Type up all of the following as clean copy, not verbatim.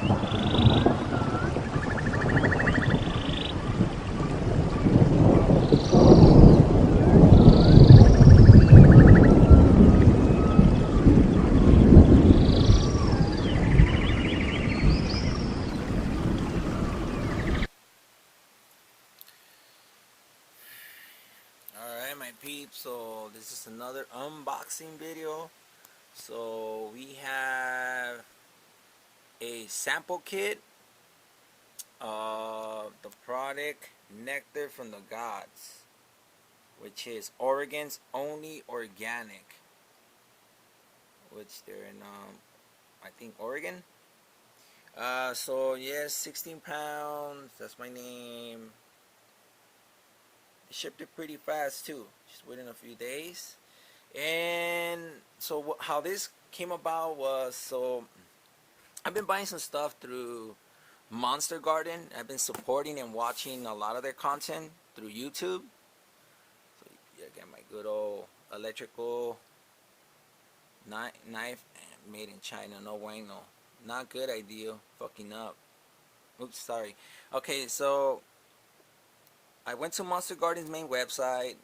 Alright, my peeps, so this is another unboxing video. So we have a sample kit of the product Nectar from the Gods, which is Oregon's only organic, which they're in I think Oregon. So yes, 16 pounds, that's my name. They shipped it pretty fast too, just within a few days. And so how this came about was, so I've been buying some stuff through Monster Garden. I've been supporting and watching a lot of their content through YouTube. So yeah, I got my good old electrical knife made in China. No bueno. Not good idea. Fucking up. Oops, sorry. Okay, so I went to Monster Garden's main website.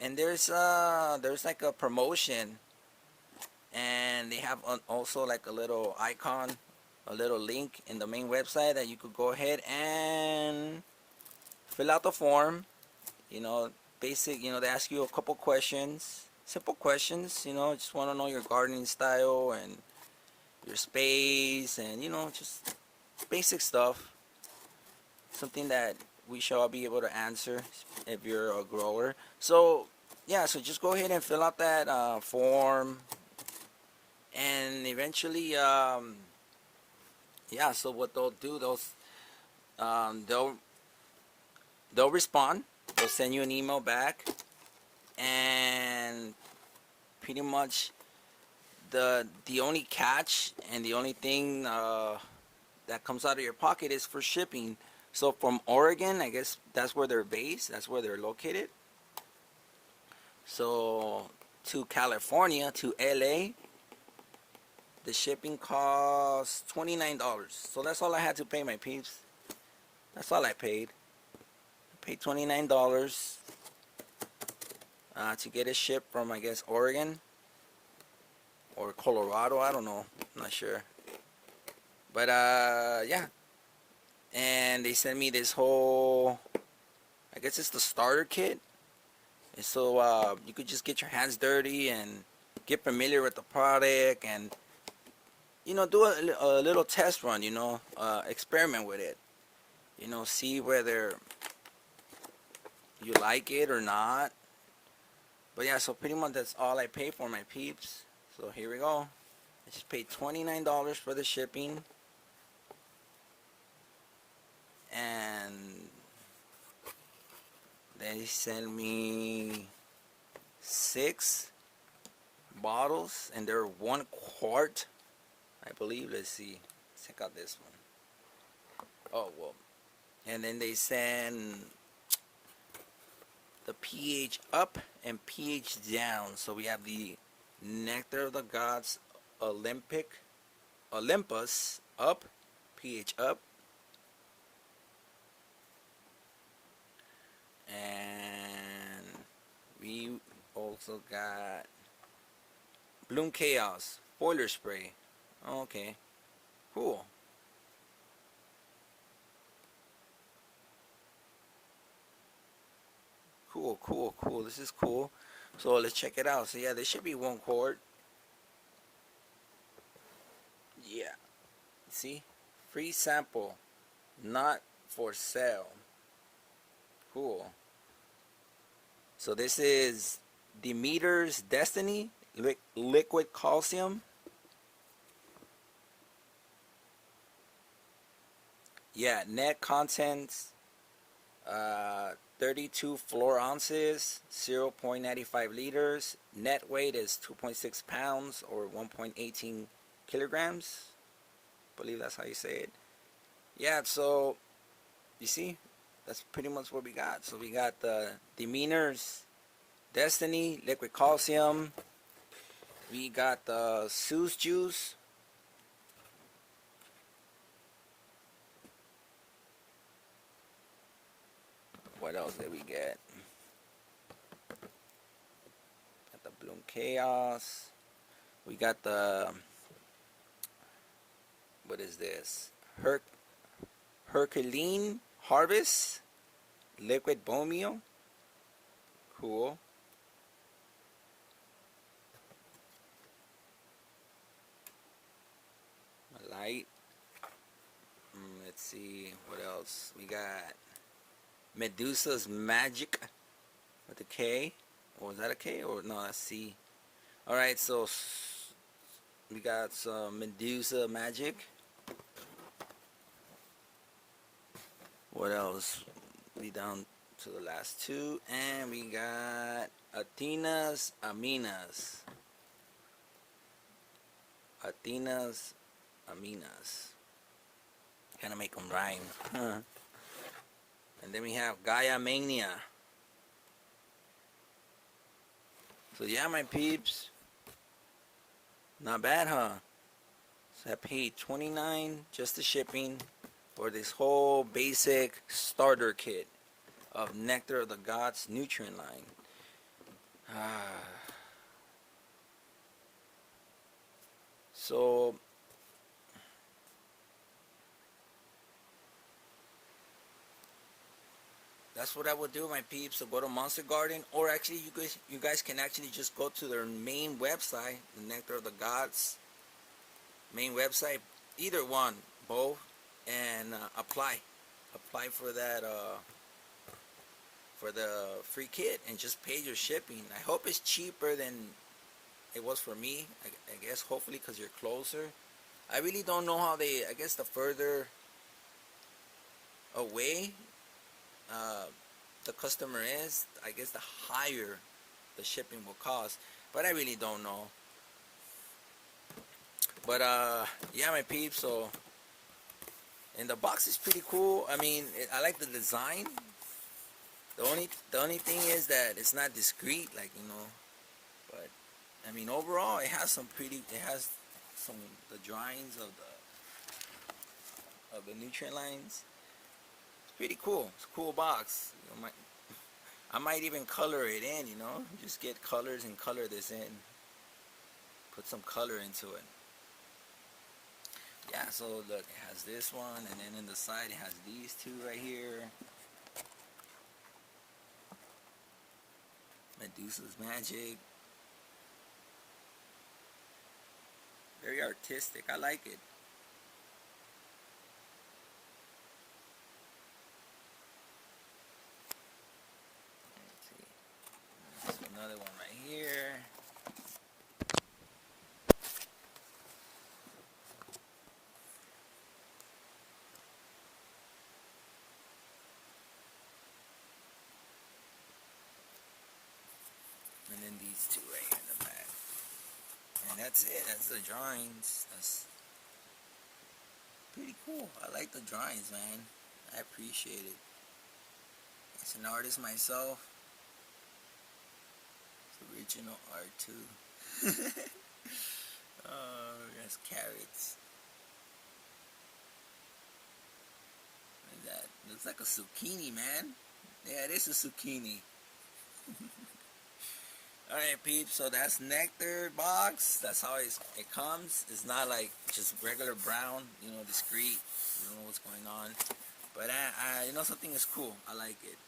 And there's like a promotion, and they have also like a little icon, a little link in the main website that you could go ahead and fill out the form. You know, basic, you know, they ask you a couple questions, simple questions, you know, just want to know your gardening style and your space, and you know, just basic stuff, something that we shall be able to answer if you're a grower. So yeah, so just go ahead and fill out that form, and eventually yeah, so what they'll do, they'll respond, they'll send you an email back, and pretty much the only catch and the only thing that comes out of your pocket is for shipping. So from Oregon, I guess that's where they're based, that's where they're located. So to California, to LA, the shipping costs $29. So that's all I had to pay, my peeps. That's all I paid. I paid $29 to get it shipped from, I guess, Oregon or Colorado. I don't know. I'm not sure. But yeah. And they sent me this whole, I guess it's the starter kit. And so you could just get your hands dirty and get familiar with the product, and you know, do a little test run, you know, experiment with it, you know, see whether you like it or not. But yeah, so pretty much that's all I pay for, my peeps. So here we go. I just paid $29 for the shipping, and they sent me 6 bottles, and they're 1 quart, I believe. Let's see. Let's check out this one. Oh well. And then they send the pH up and pH down. So we have the Nectar of the Gods Olympus up, pH up, and we also got Bloom Chaos Boiler Spray. Okay, cool. Cool. This is cool. So let's check it out. So yeah, there should be 1 quart. Yeah. See? Free sample. Not for sale. Cool. So this is Demeter's Destiny Liquid Calcium. Yeah, net contents 32 floor ounces, 0.95 liters. Net weight is 2.6 pounds or 1.18 kilograms. I believe that's how you say it. Yeah, so you see, that's pretty much what we got. So we got the Demeter's Destiny Liquid Calcium. We got the Sue's Juice. What else did we get? Got the Bloom Chaos. We got the, what is this? Herculean Harvest Liquid Bone Meal. Cool. Light. Let's see what else we got. Medusa's Magic with a K. Or is that a K? Or no, that's C. Alright, so we got some Medusa Magic. What else? We down to the last two. And we got Athena's Aminas. Athena's Aminas. Kind of make them rhyme. And then we have Gaia Mania. So yeah, my peeps. Not bad, huh? So I paid $29 just the shipping for this whole basic starter kit of Nectar of the Gods nutrient line. So that's what I would do, my peeps. So go to Monster Garden, or actually you guys can actually just go to their main website, the Nectar of the Gods main website, either one, both, and apply for that for the free kit and just pay your shipping. I hope it's cheaper than it was for me. I guess hopefully because you're closer. I really don't know how they. I guess the further away the customer is, I guess the higher the shipping will cost, but I really don't know. But yeah, my peeps. So, and the box is pretty cool. I mean, I like the design. The only thing is that it's not discreet, like, you know. But I mean, overall, it has some the drawings of the nutrient lines. Pretty cool. It's a cool box. You know, I might even color it in, you know. Just get colors and color this in. Put some color into it. Yeah, so look, it has this one, and then in the side it has these two right here. Medusa's Magic. Very artistic. I like it. Another one right here. And then these two right here in the back. And that's it. That's the drawings. That's pretty cool. I like the drawings, man. I appreciate it. As an artist myself, original art too. Oh, that's carrots. What is that? Looks like a zucchini, man. Yeah, it is a zucchini. Alright, peeps, so that's Nectar box. That's how it comes. It's not like just regular brown, you know, discreet. You don't know what's going on. But you know, something is cool. I like it.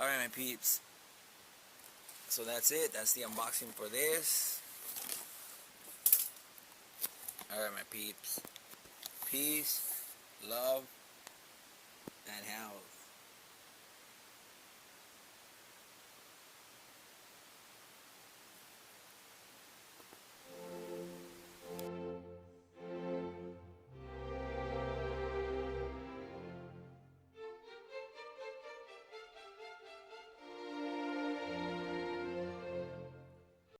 Alright, my peeps. So that's it. That's the unboxing for this. Alright, my peeps. Peace, love,